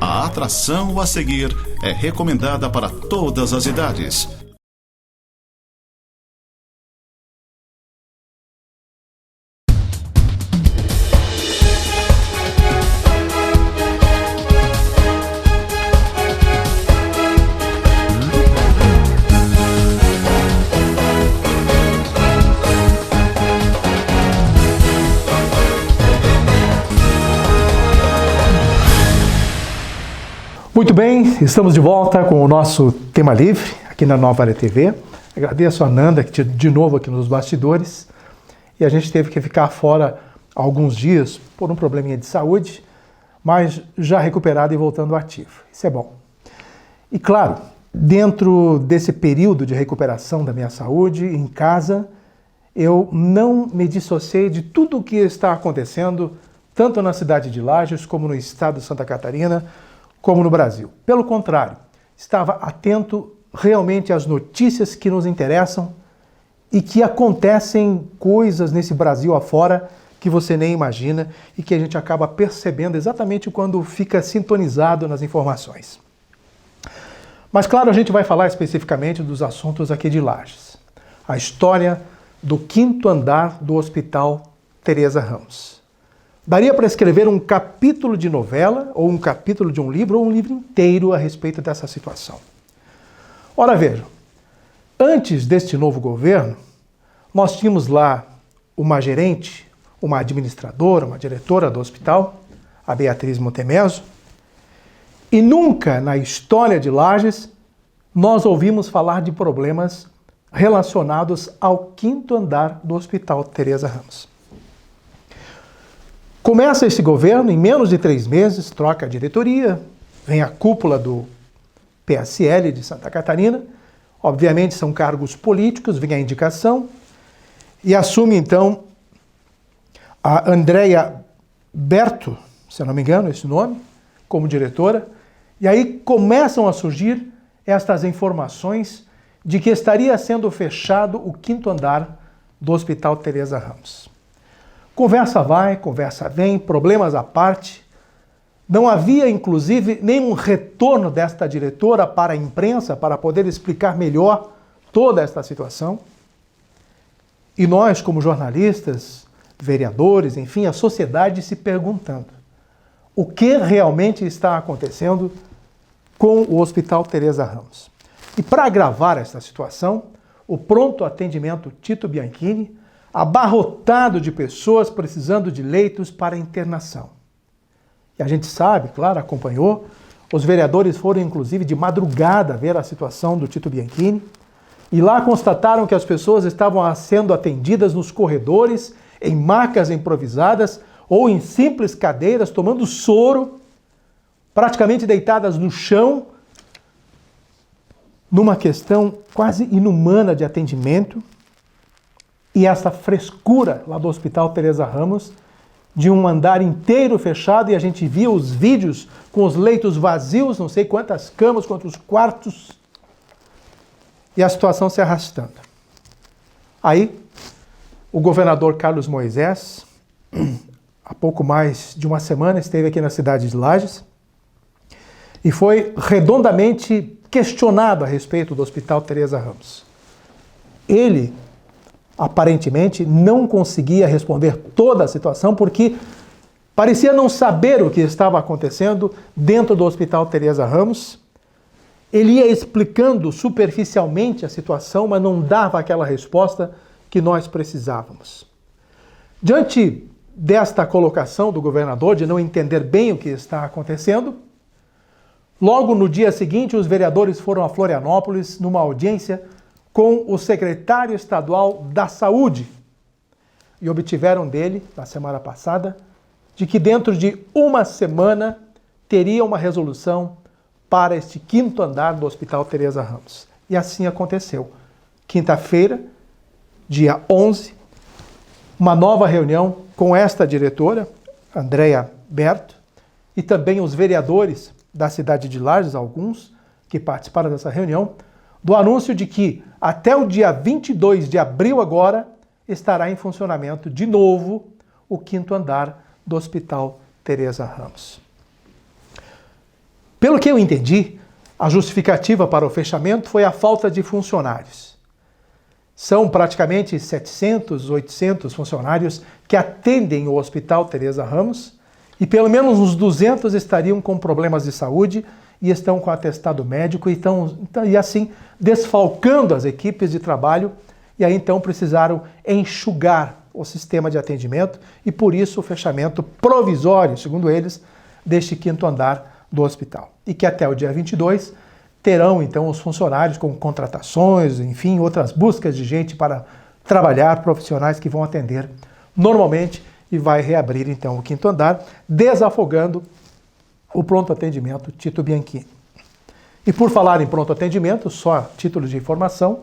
A atração a seguir é recomendada para todas as idades. Muito bem, estamos de volta com o nosso Tema Livre, aqui na Nova Área TV. Agradeço a Nanda, que de novo aqui nos bastidores. E a gente teve que ficar fora alguns dias por um probleminha de saúde, mas já recuperado e voltando ativo. Isso é bom. E claro, dentro desse período de recuperação da minha saúde, em casa, eu não me dissociei de tudo o que está acontecendo, tanto na cidade de Lages, como no estado de Santa Catarina, como no Brasil. Pelo contrário, estava atento realmente às notícias que nos interessam e que acontecem coisas nesse Brasil afora que você nem imagina e que a gente acaba percebendo exatamente quando fica sintonizado nas informações. Mas claro, a gente vai falar especificamente dos assuntos aqui de Lages. A história do 5º andar do Hospital Teresa Ramos. Daria para escrever um capítulo de novela, ou um capítulo de um livro, ou um livro inteiro a respeito dessa situação. Ora, vejam, antes deste novo governo, nós tínhamos lá uma gerente, uma administradora, uma diretora do hospital, a Beatriz Montemeso, e nunca na história de Lages nós ouvimos falar de problemas relacionados ao 5º andar do Hospital Teresa Ramos. Começa esse governo, em menos de 3 meses, troca a diretoria, vem a cúpula do PSL de Santa Catarina, obviamente são cargos políticos, vem a indicação, e assume então a Andrea Berto, se eu não me engano, esse nome, como diretora, e aí começam a surgir estas informações de que estaria sendo fechado o 5º andar do Hospital Teresa Ramos. Conversa vai, conversa vem, problemas à parte. Não havia, inclusive, nenhum retorno desta diretora para a imprensa para poder explicar melhor toda esta situação. E nós, como jornalistas, vereadores, enfim, a sociedade se perguntando o que realmente está acontecendo com o Hospital Teresa Ramos. E para agravar esta situação, o pronto atendimento Tito Bianchini, abarrotado de pessoas precisando de leitos para internação. E a gente sabe, claro, acompanhou, os vereadores foram inclusive de madrugada ver a situação do Tito Bianchini, e lá constataram que as pessoas estavam sendo atendidas nos corredores, em macas improvisadas ou em simples cadeiras, tomando soro, praticamente deitadas no chão, numa questão quase inumana de atendimento. E essa frescura lá do Hospital Teresa Ramos, de um andar inteiro fechado, e a gente via os vídeos com os leitos vazios, não sei quantas camas, quantos quartos, e a situação se arrastando. Aí, o governador Carlos Moisés, há pouco mais de uma semana, esteve aqui na cidade de Lages, e foi redondamente questionado a respeito do Hospital Teresa Ramos. Ele aparentemente não conseguia responder toda a situação porque parecia não saber o que estava acontecendo dentro do Hospital Teresa Ramos. Ele ia explicando superficialmente a situação, mas não dava aquela resposta que nós precisávamos. Diante desta colocação do governador de não entender bem o que está acontecendo, logo no dia seguinte os vereadores foram a Florianópolis numa audiência com o secretário estadual da Saúde e obtiveram dele, na semana passada, de que dentro de uma semana teria uma resolução para este 5º andar do Hospital Teresa Ramos. E assim aconteceu. Quinta-feira, dia 11, uma nova reunião com esta diretora, Andrea Berto, e também os vereadores da cidade de Lages, alguns que participaram dessa reunião, do anúncio de que até o dia 22 de abril agora estará em funcionamento de novo o 5º andar do Hospital Teresa Ramos. Pelo que eu entendi, a justificativa para o fechamento foi a falta de funcionários. São praticamente 700, 800 funcionários que atendem o Hospital Teresa Ramos e pelo menos uns 200 estariam com problemas de saúde e estão com atestado médico e assim desfalcando as equipes de trabalho e aí então precisaram enxugar o sistema de atendimento e por isso o fechamento provisório, segundo eles, deste 5º andar do hospital. E que até o dia 22 terão então os funcionários com contratações, enfim, outras buscas de gente para trabalhar, profissionais que vão atender normalmente e vai reabrir então o 5º andar, desafogando o pronto atendimento Tito Bianchini. E por falar em pronto atendimento, só a título de informação,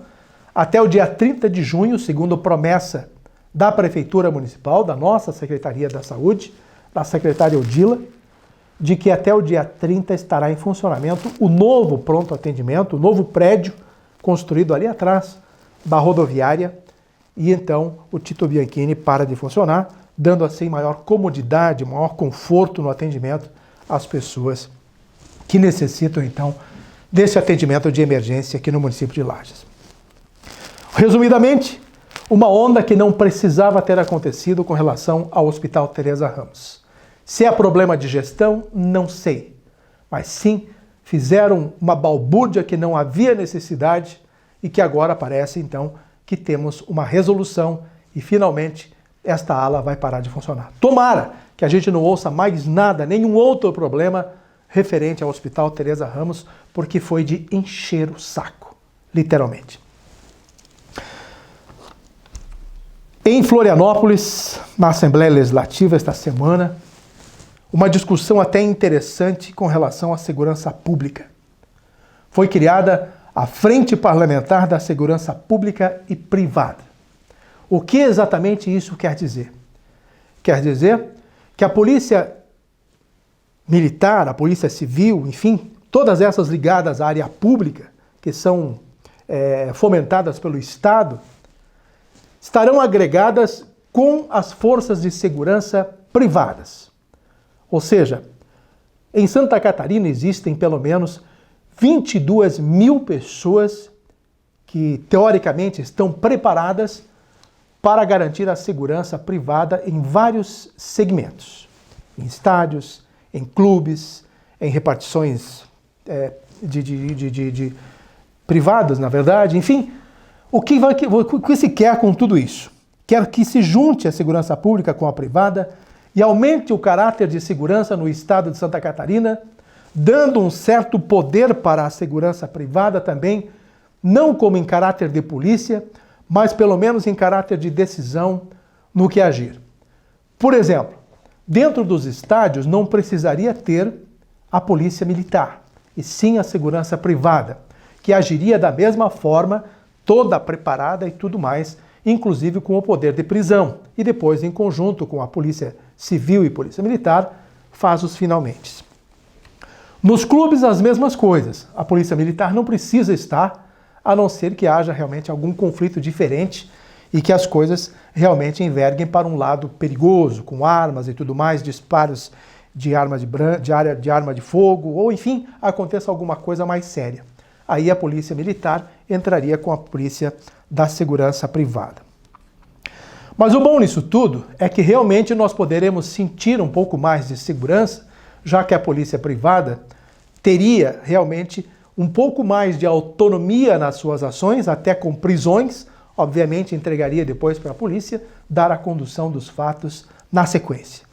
até o dia 30 de junho, segundo promessa da Prefeitura Municipal, da nossa Secretaria da Saúde, da secretária Odila, de que até o dia 30 estará em funcionamento o novo pronto atendimento, o novo prédio construído ali atrás da rodoviária, e então o Tito Bianchini para de funcionar, dando assim maior comodidade, maior conforto no atendimento às pessoas que necessitam então desse atendimento de emergência aqui no município de Lages. Resumidamente, uma onda que não precisava ter acontecido com relação ao Hospital Teresa Ramos. Se é problema de gestão, não sei. Mas sim, fizeram uma balbúrdia que não havia necessidade e que agora parece, então, que temos uma resolução e, finalmente, esta ala vai parar de funcionar. Tomara que a gente não ouça mais nada, nenhum outro problema referente ao Hospital Teresa Ramos, porque foi de encher o saco, literalmente. Em Florianópolis, na Assembleia Legislativa esta semana, uma discussão até interessante com relação à segurança pública. Foi criada a Frente Parlamentar da Segurança Pública e Privada. O que exatamente isso quer dizer? Quer dizer que a Polícia Militar, a Polícia Civil, enfim, todas essas ligadas à área pública, que são fomentadas pelo Estado, estarão agregadas com as forças de segurança privadas. Ou seja, em Santa Catarina existem pelo menos 22 mil pessoas que, teoricamente, estão preparadas para garantir a segurança privada em vários segmentos. Em estádios, em clubes, em repartições privadas, na verdade, enfim. O que se quer com tudo isso? Quer que se junte a segurança pública com a privada e aumente o caráter de segurança no estado de Santa Catarina, dando um certo poder para a segurança privada também, não como em caráter de polícia, mas pelo menos em caráter de decisão no que agir. Por exemplo, dentro dos estádios não precisaria ter a polícia militar, e sim a segurança privada, que agiria da mesma forma, toda preparada e tudo mais, inclusive com o poder de prisão, e depois, em conjunto com a Polícia Civil e Polícia Militar, faz os finalmente. Nos clubes, as mesmas coisas. A Polícia Militar não precisa estar, a não ser que haja realmente algum conflito diferente e que as coisas realmente enverguem para um lado perigoso, com armas e tudo mais, disparos de arma de fogo, ou enfim, aconteça alguma coisa mais séria. Aí a Polícia Militar entraria com a Polícia da Segurança Privada. Mas o bom nisso tudo é que realmente nós poderemos sentir um pouco mais de segurança, já que a Polícia Privada teria realmente um pouco mais de autonomia nas suas ações, até com prisões, obviamente entregaria depois para a polícia dar a condução dos fatos na sequência.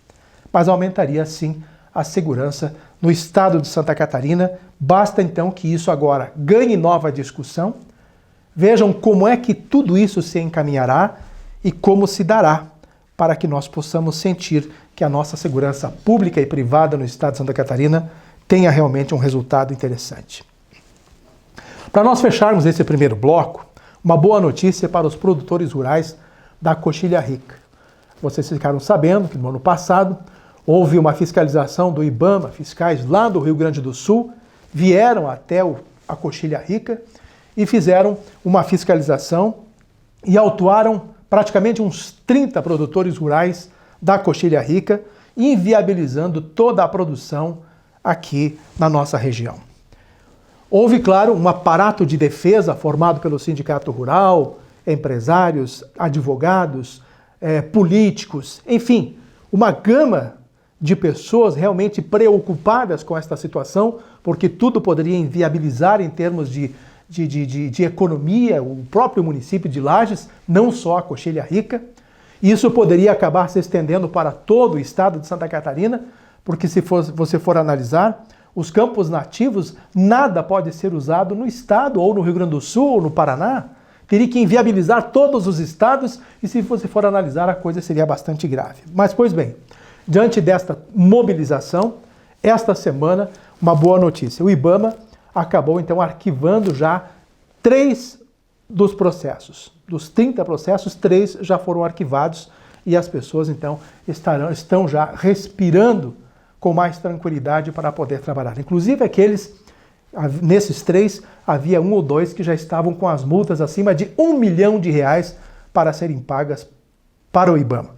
Mas aumentaria, sim, a segurança no estado de Santa Catarina. Basta, então, que isso agora ganhe nova discussão. Vejam como é que tudo isso se encaminhará e como se dará para que nós possamos sentir que a nossa segurança pública e privada no estado de Santa Catarina tenha realmente um resultado interessante. Para nós fecharmos esse primeiro bloco, uma boa notícia para os produtores rurais da Coxilha Rica. Vocês ficaram sabendo que no ano passado houve uma fiscalização do IBAMA, fiscais lá do Rio Grande do Sul, vieram até a Coxilha Rica e fizeram uma fiscalização e autuaram praticamente uns 30 produtores rurais da Coxilha Rica, inviabilizando toda a produção aqui na nossa região. Houve, claro, um aparato de defesa formado pelo Sindicato Rural, empresários, advogados, políticos, enfim, uma gama de pessoas realmente preocupadas com esta situação, porque tudo poderia inviabilizar em termos de economia o próprio município de Lages, não só a Coxilha Rica. Isso poderia acabar se estendendo para todo o estado de Santa Catarina, porque se você for analisar, os campos nativos, nada pode ser usado no estado, ou no Rio Grande do Sul, ou no Paraná. Teria que inviabilizar todos os estados, e se você for analisar, a coisa seria bastante grave. Mas, pois bem, diante desta mobilização, esta semana, uma boa notícia. O IBAMA acabou, então, arquivando já 3 dos processos. Dos 30 processos, 3 já foram arquivados e as pessoas, então, estão já respirando com mais tranquilidade para poder trabalhar. Inclusive, nesses 3, havia 1 ou 2 que já estavam com as multas acima de R$1 milhão para serem pagas para o IBAMA.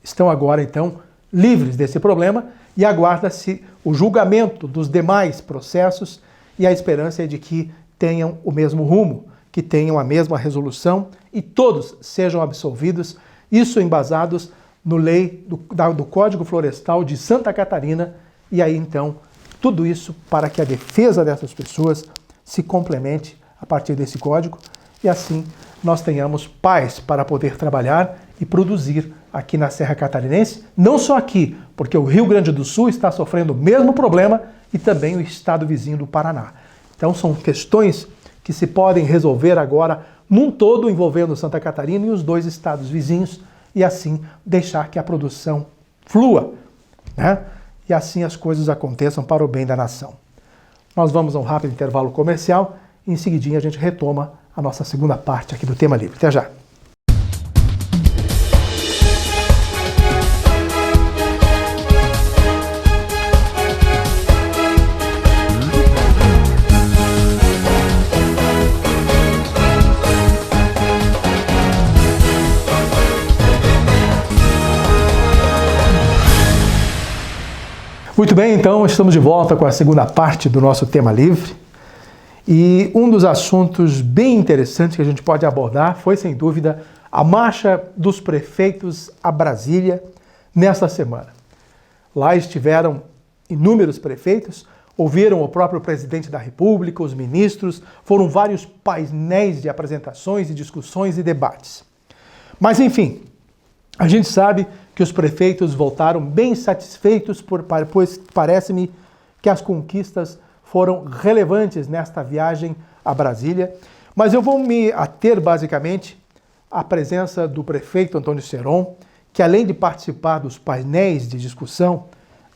Estão agora, então, livres desse problema e aguarda-se o julgamento dos demais processos e a esperança é de que tenham o mesmo rumo, que tenham a mesma resolução e todos sejam absolvidos, isso embasados no lei do Código Florestal de Santa Catarina, e aí então tudo isso para que a defesa dessas pessoas se complemente a partir desse código e assim nós tenhamos paz para poder trabalhar e produzir aqui na Serra Catarinense, não só aqui, porque o Rio Grande do Sul está sofrendo o mesmo problema e também o estado vizinho do Paraná. Então são questões que se podem resolver agora num todo envolvendo Santa Catarina e os 2 estados vizinhos e assim deixar que a produção flua, né? E assim as coisas aconteçam para o bem da nação. Nós vamos a um rápido intervalo comercial e em seguidinha a gente retoma a nossa segunda parte aqui do Tema Livre. Até já! Muito bem, então estamos de volta com a segunda parte do nosso Tema Livre. E um dos assuntos bem interessantes que a gente pode abordar foi, sem dúvida, a marcha dos prefeitos a Brasília nesta semana. Lá estiveram inúmeros prefeitos, ouviram o próprio presidente da República, os ministros, foram vários painéis de apresentações e discussões e debates. Mas, enfim, a gente sabe que os prefeitos voltaram bem satisfeitos, pois parece-me que as conquistas foram relevantes nesta viagem a Brasília. Mas eu vou me ater basicamente à presença do prefeito Antônio Seron, que além de participar dos painéis de discussão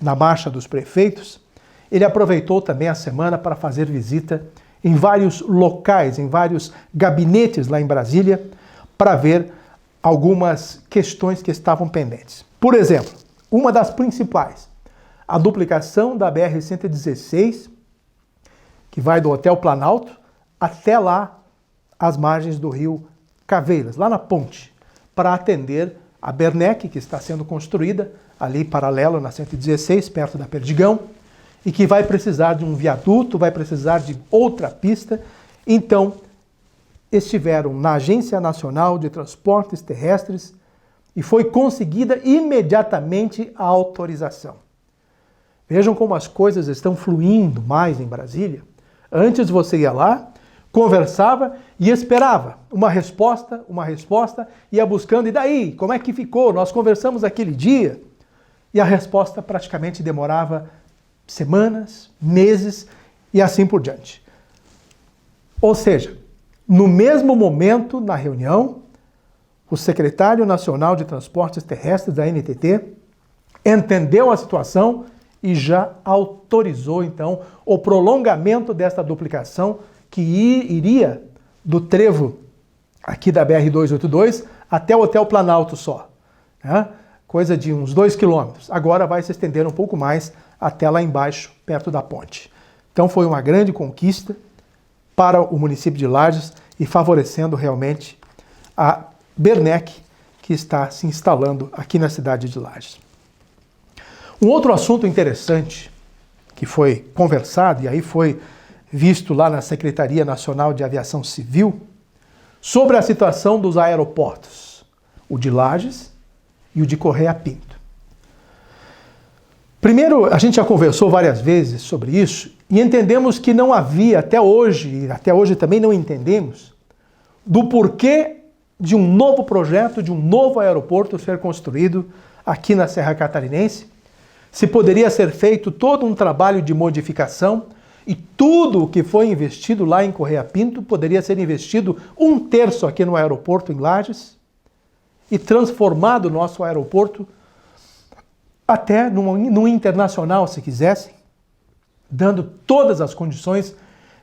na Marcha dos Prefeitos, ele aproveitou também a semana para fazer visita em vários locais, em vários gabinetes lá em Brasília, para ver algumas questões que estavam pendentes. Por exemplo, uma das principais, a duplicação da BR-116, que vai do Hotel Planalto até lá, às margens do rio Caveiras, lá na ponte, para atender a Bernec, que está sendo construída ali paralelo na 116, perto da Perdigão, e que vai precisar de um viaduto, vai precisar de outra pista. Então, estiveram na Agência Nacional de Transportes Terrestres e foi conseguida imediatamente a autorização. Vejam como as coisas estão fluindo mais em Brasília. Antes você ia lá, conversava e esperava uma resposta, ia buscando, e daí? Como é que ficou? Nós conversamos aquele dia. E a resposta praticamente demorava semanas, meses e assim por diante. Ou seja, no mesmo momento, na reunião, o secretário nacional de Transportes Terrestres da NTT entendeu a situação e já autorizou, então, o prolongamento desta duplicação que iria do trevo aqui da BR-282 até o Hotel Planalto só, né? Coisa de uns 2 quilômetros. Agora vai se estender um pouco mais até lá embaixo, perto da ponte. Então foi uma grande conquista para o município de Lages e favorecendo realmente a Bernec, que está se instalando aqui na cidade de Lages. Um outro assunto interessante que foi conversado e aí foi visto lá na Secretaria Nacional de Aviação Civil, sobre a situação dos aeroportos, o de Lages e o de Correia Pinto. Primeiro, a gente já conversou várias vezes sobre isso e entendemos que não havia até hoje também não entendemos, do porquê de um novo projeto, de um novo aeroporto ser construído aqui na Serra Catarinense, se poderia ser feito todo um trabalho de modificação e tudo o que foi investido lá em Correia Pinto poderia ser investido 1/3 aqui no aeroporto em Lages e transformado o nosso aeroporto até num internacional, se quisessem, dando todas as condições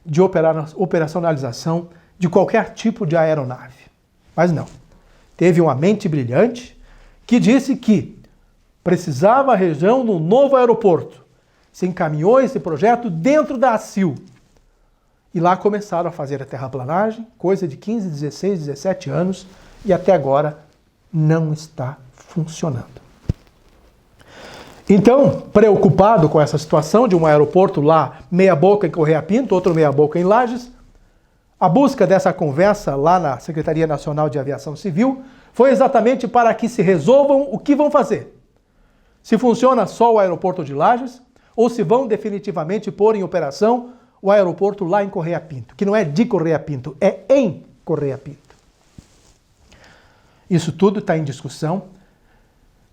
de operacionalização de qualquer tipo de aeronave. Mas não. Teve uma mente brilhante que disse que precisava a região de um novo aeroporto. Se encaminhou esse projeto dentro da ACIL. E lá começaram a fazer a terraplanagem, coisa de 15, 16, 17 anos, e até agora não está funcionando. Então, preocupado com essa situação de um aeroporto lá, meia boca em Correia Pinto, outro meia boca em Lages, a busca dessa conversa lá na Secretaria Nacional de Aviação Civil foi exatamente para que se resolvam o que vão fazer. Se funciona só o aeroporto de Lages, ou se vão definitivamente pôr em operação o aeroporto lá em Correia Pinto, que não é de Correia Pinto, é em Correia Pinto. Isso tudo está em discussão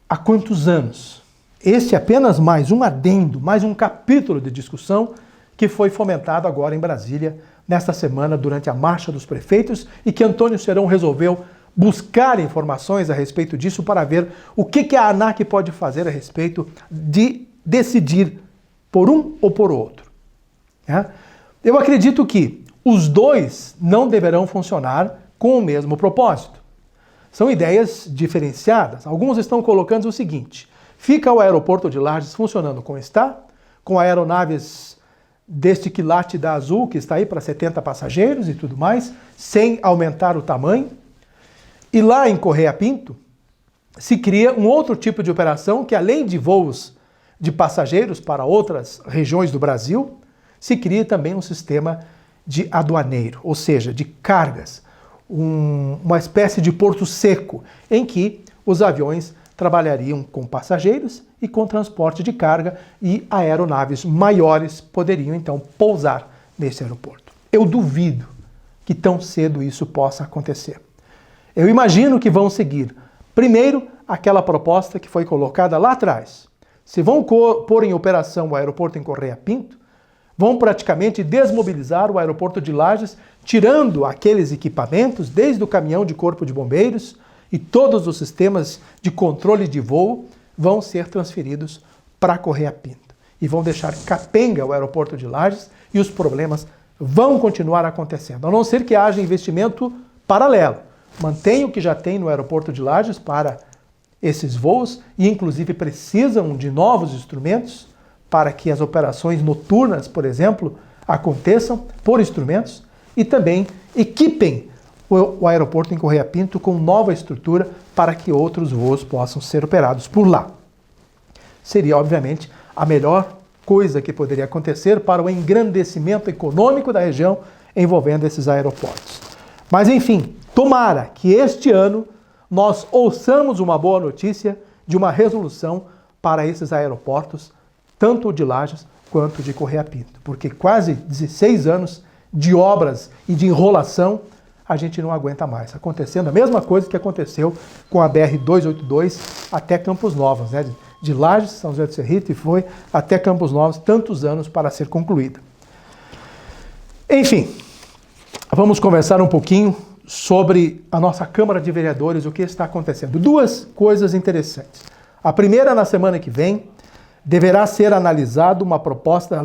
há quantos anos? Esse é apenas mais um adendo, mais um capítulo de discussão que foi fomentado agora em Brasília, nesta semana, durante a Marcha dos Prefeitos, e que Antônio Serão resolveu buscar informações a respeito disso para ver o que a ANAC pode fazer a respeito de decidir por um ou por outro. Eu acredito que os dois não deverão funcionar com o mesmo propósito. São ideias diferenciadas. Alguns estão colocando o seguinte: fica o aeroporto de Lages funcionando como está, com aeronaves deste quilate da Azul, que está aí para 70 passageiros e tudo mais, sem aumentar o tamanho. E lá em Correia Pinto, se cria um outro tipo de operação que, além de voos de passageiros para outras regiões do Brasil, se cria também um sistema de aduaneiro, ou seja, de cargas, uma espécie de porto seco, em que os aviões trabalhariam com passageiros e com transporte de carga e aeronaves maiores poderiam então pousar nesse aeroporto. Eu duvido que tão cedo isso possa acontecer. Eu imagino que vão seguir, primeiro, aquela proposta que foi colocada lá atrás. Se vão pôr em operação o aeroporto em Correia Pinto, vão praticamente desmobilizar o aeroporto de Lages, tirando aqueles equipamentos, desde o caminhão de corpo de bombeiros e todos os sistemas de controle de voo vão ser transferidos para Correia Pinto. E vão deixar capenga o aeroporto de Lages e os problemas vão continuar acontecendo, a não ser que haja investimento paralelo. Mantém o que já tem no aeroporto de Lages para esses voos e, inclusive, precisam de novos instrumentos para que as operações noturnas, por exemplo, aconteçam por instrumentos e também equipem o aeroporto em Correia Pinto com nova estrutura para que outros voos possam ser operados por lá. Seria, obviamente, a melhor coisa que poderia acontecer para o engrandecimento econômico da região envolvendo esses aeroportos. Mas, enfim, tomara que este ano nós ouçamos uma boa notícia de uma resolução para esses aeroportos, tanto o de Lages quanto o de Correia Pinto, porque quase 16 anos de obras e de enrolação a gente não aguenta mais. Acontecendo a mesma coisa que aconteceu com a BR-282 até Campos Novos, né? De Lages, São José do Cerrito, e foi até Campos Novos, tantos anos para ser concluída. Enfim, vamos conversar um pouquinho sobre a nossa Câmara de Vereadores, o que está acontecendo. Duas coisas interessantes. A primeira, na semana que vem, deverá ser analisada uma proposta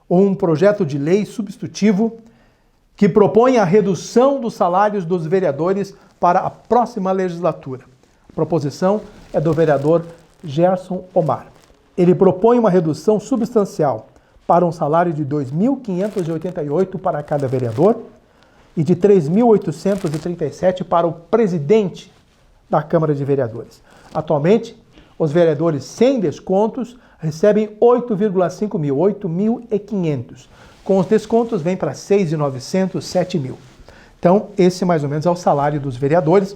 ou um projeto de lei substitutivo que propõe a redução dos salários dos vereadores para a próxima legislatura. A proposição é do vereador Gerson Omar. Ele propõe uma redução substancial para um salário de R$ 2.588 para cada vereador e de R$ 3.837 para o presidente da Câmara de Vereadores. Atualmente, os vereadores sem descontos recebem 8,5 mil, 8.500. Com os descontos vem para 6.900, 7 mil. Então, esse mais ou menos é o salário dos vereadores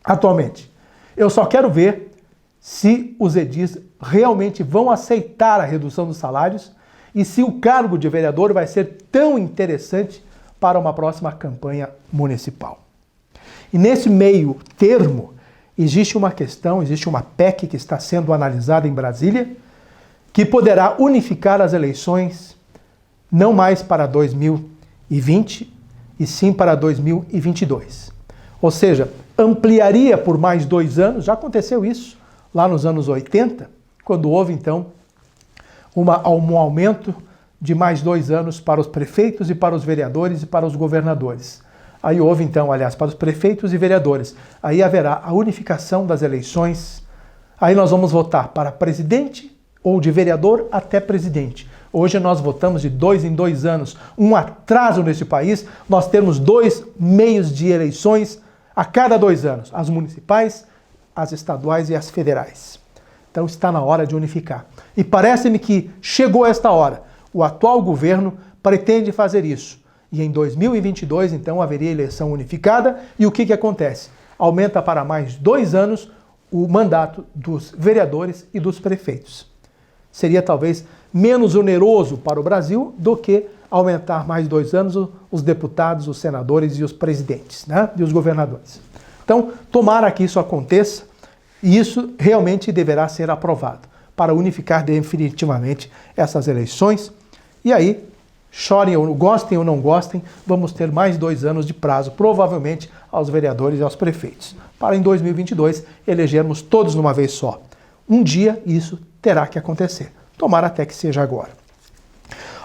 atualmente. Eu só quero ver se os edis realmente vão aceitar a redução dos salários e se o cargo de vereador vai ser tão interessante para uma próxima campanha municipal. E nesse meio termo, existe uma questão, existe uma PEC que está sendo analisada em Brasília, que poderá unificar as eleições não mais para 2020, e sim para 2022. Ou seja, ampliaria por mais 2 anos, já aconteceu isso lá nos anos 80, quando houve então um aumento de mais 2 anos para os prefeitos e para os vereadores e para os governadores. Aí houve então, aliás, para os prefeitos e vereadores. Aí haverá a unificação das eleições. Aí nós vamos votar para presidente ou de vereador até presidente. Hoje nós votamos de 2 em 2 anos. Um atraso nesse país, nós temos 2 meios de eleições a cada 2 anos. As municipais, as estaduais e as federais. Então está na hora de unificar. E parece-me que chegou esta hora. O atual governo pretende fazer isso. E em 2022, então, haveria eleição unificada. E o que acontece? Aumenta para mais 2 anos o mandato dos vereadores e dos prefeitos. Seria talvez menos oneroso para o Brasil do que aumentar mais 2 anos os deputados, os senadores e os presidentes, né? E os governadores. Então, tomara que isso aconteça e isso realmente deverá ser aprovado para unificar definitivamente essas eleições. E aí, chorem ou gostem ou não gostem, vamos ter mais 2 anos de prazo, provavelmente aos vereadores e aos prefeitos, para em 2022 elegermos todos numa vez só. Um dia isso terá que acontecer. Tomara até que seja agora.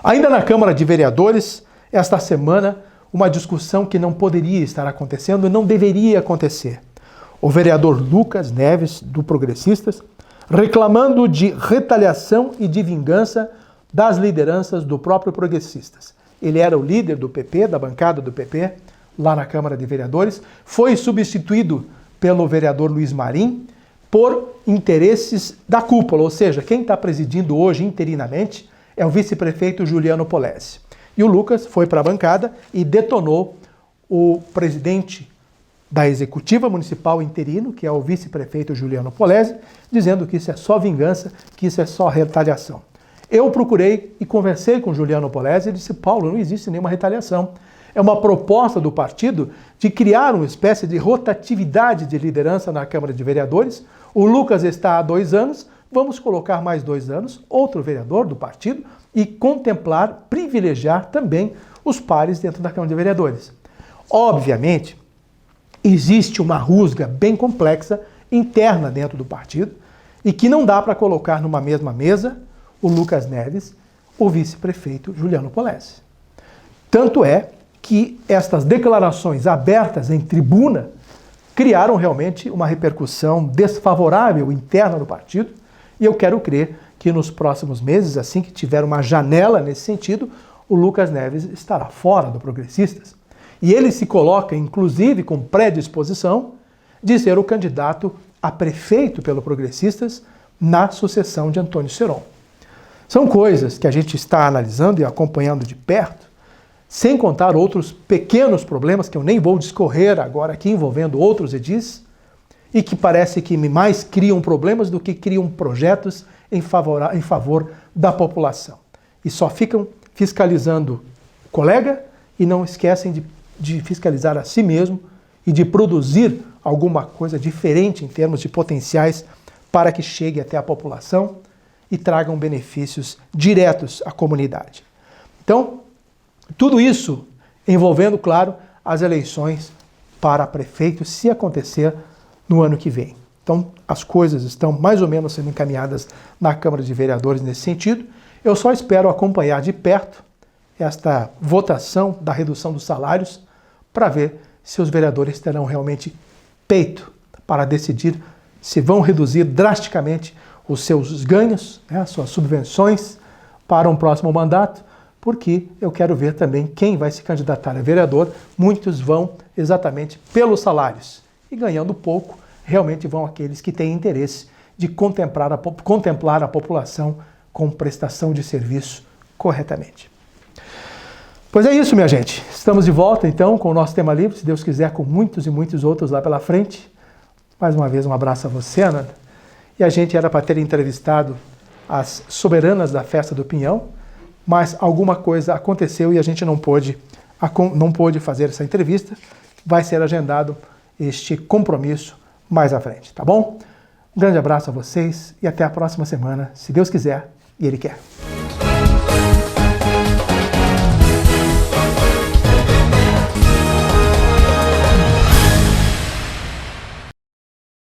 Ainda na Câmara de Vereadores, esta semana, uma discussão que não poderia estar acontecendo e não deveria acontecer. O vereador Lucas Neves, do Progressistas, reclamando de retaliação e de vingança das lideranças do próprio Progressistas. Ele era o líder do PP, da bancada do PP, lá na Câmara de Vereadores, foi substituído pelo vereador Luiz Marim por interesses da cúpula, ou seja, quem está presidindo hoje interinamente é o vice-prefeito Juliano Polezi. E o Lucas foi para a bancada e detonou o presidente da Executiva Municipal interino, que é o vice-prefeito Juliano Polezi, dizendo que isso é só vingança, que isso é só retaliação. Eu procurei e conversei com Juliano Polezi e disse: Paulo, não existe nenhuma retaliação. É uma proposta do partido de criar uma espécie de rotatividade de liderança na Câmara de Vereadores. O Lucas está há 2 anos, vamos colocar mais 2 anos, outro vereador do partido, e contemplar, privilegiar também os pares dentro da Câmara de Vereadores. Obviamente, existe uma rusga bem complexa interna dentro do partido e que não dá para colocar numa mesma mesa o Lucas Neves, o vice-prefeito Juliano Polezi. Tanto é que estas declarações abertas em tribuna criaram realmente uma repercussão desfavorável interna do partido, e eu quero crer que nos próximos meses, assim que tiver uma janela nesse sentido, o Lucas Neves estará fora do Progressistas. E ele se coloca, inclusive, com predisposição de ser o candidato a prefeito pelo Progressistas na sucessão de Antônio Seron. São coisas que a gente está analisando e acompanhando de perto, sem contar outros pequenos problemas que eu nem vou discorrer agora aqui envolvendo outros edis, e que parece que mais criam problemas do que criam projetos em favor da população. E só ficam fiscalizando o colega e não esquecem de fiscalizar a si mesmo e de produzir alguma coisa diferente em termos de potenciais para que chegue até a população e tragam benefícios diretos à comunidade. Então, tudo isso envolvendo, claro, as eleições para prefeito, se acontecer no ano que vem. Então, as coisas estão mais ou menos sendo encaminhadas na Câmara de Vereadores nesse sentido. Eu só espero acompanhar de perto esta votação da redução dos salários para ver se os vereadores terão realmente peito para decidir se vão reduzir drasticamente os seus ganhos, né, as suas subvenções para um próximo mandato, porque eu quero ver também quem vai se candidatar a vereador. Muitos vão exatamente pelos salários e ganhando pouco, realmente vão aqueles que têm interesse de contemplar a população com prestação de serviço corretamente. Pois é isso, minha gente. Estamos de volta, então, com o nosso tema livre, se Deus quiser, com muitos e muitos outros lá pela frente. Mais uma vez, um abraço a você, Ananda. E a gente era para ter entrevistado as soberanas da Festa do Pinhão, mas alguma coisa aconteceu e a gente não pôde fazer essa entrevista. Vai ser agendado este compromisso mais à frente, tá bom? Um grande abraço a vocês e até a próxima semana, se Deus quiser e Ele quer.